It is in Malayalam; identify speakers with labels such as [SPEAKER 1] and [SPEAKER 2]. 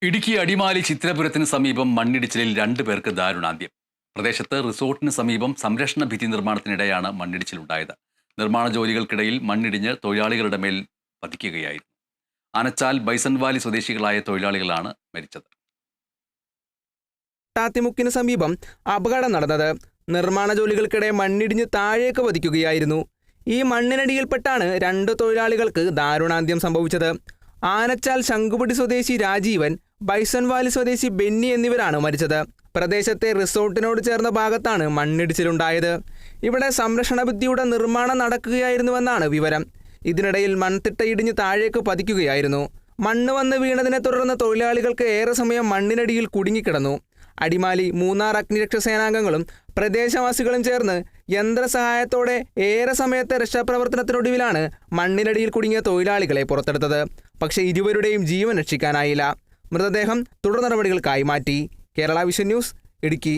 [SPEAKER 1] ഇടുക്കി അടിമാലി ചിത്രപുരത്തിന് സമീപം മണ്ണിടിച്ചിലിൽ 2 പേർക്ക് ദാരുണാന്ത്യം. പ്രദേശത്ത് റിസോർട്ടിന് സമീപം സംരക്ഷണ ഭിത്തി നിർമ്മാണത്തിനിടെയാണ് മണ്ണിടിച്ചിലുണ്ടായത്. നിർമ്മാണ ജോലികൾക്കിടയിൽ മണ്ണിടിഞ്ഞ് തൊഴിലാളികളുടെ മേൽ പതിക്കുകയായിരുന്നു. ആനച്ചാൽ ബൈസൺവാലി സ്വദേശികളായ തൊഴിലാളികളാണ് മരിച്ചത്.
[SPEAKER 2] ടാത്തിമുക്കിന് സമീപം അപകടം നടന്നത്. നിർമ്മാണ ജോലികൾക്കിടെ മണ്ണിടിഞ്ഞ് താഴേക്ക് പതിക്കുകയായിരുന്നു. ഈ മണ്ണിനടിയിൽപ്പെട്ടാണ് 2 തൊഴിലാളികൾക്ക് ദാരുണാന്ത്യം സംഭവിച്ചത്. ആനച്ചാൽ ശംഖുപടി സ്വദേശി രാജീവൻ, ബൈസൺവാലി സ്വദേശി ബെന്നി എന്നിവരാണ് മരിച്ചത്. പ്രദേശത്തെ റിസോർട്ടിനോട് ചേർന്ന ഭാഗത്താണ് മണ്ണിടിച്ചിലുണ്ടായത്. ഇവിടെ സംരക്ഷണ ഭിത്തിയുടെ നിർമ്മാണം നടക്കുകയായിരുന്നുവെന്നാണ് വിവരം. ഇതിനിടയിൽ മൺതിട്ട ഇടിഞ്ഞ് താഴേക്ക് പതിക്കുകയായിരുന്നു. മണ്ണ് വന്ന് വീണതിനെ തുടർന്ന് തൊഴിലാളികൾക്ക് ഏറെ സമയം മണ്ണിനടിയിൽ കുടുങ്ങിക്കിടന്നു. അടിമാലി, മൂന്നാർ അഗ്നിരക്ഷാസേനാംഗങ്ങളും പ്രദേശവാസികളും ചേർന്ന് യന്ത്രസഹായത്തോടെ ഏറെ സമയത്തെ രക്ഷാപ്രവർത്തനത്തിനൊടുവിലാണ് മണ്ണിനടിയിൽ കുടുങ്ങിയ തൊഴിലാളികളെ പുറത്തെടുത്തത്. പക്ഷേ ഇരുവരുടെയും ജീവൻ രക്ഷിക്കാനായില്ല. മൃതദേഹം തുടർ നടപടികൾക്കായി മാറ്റി. Kerala vision news, Idukki.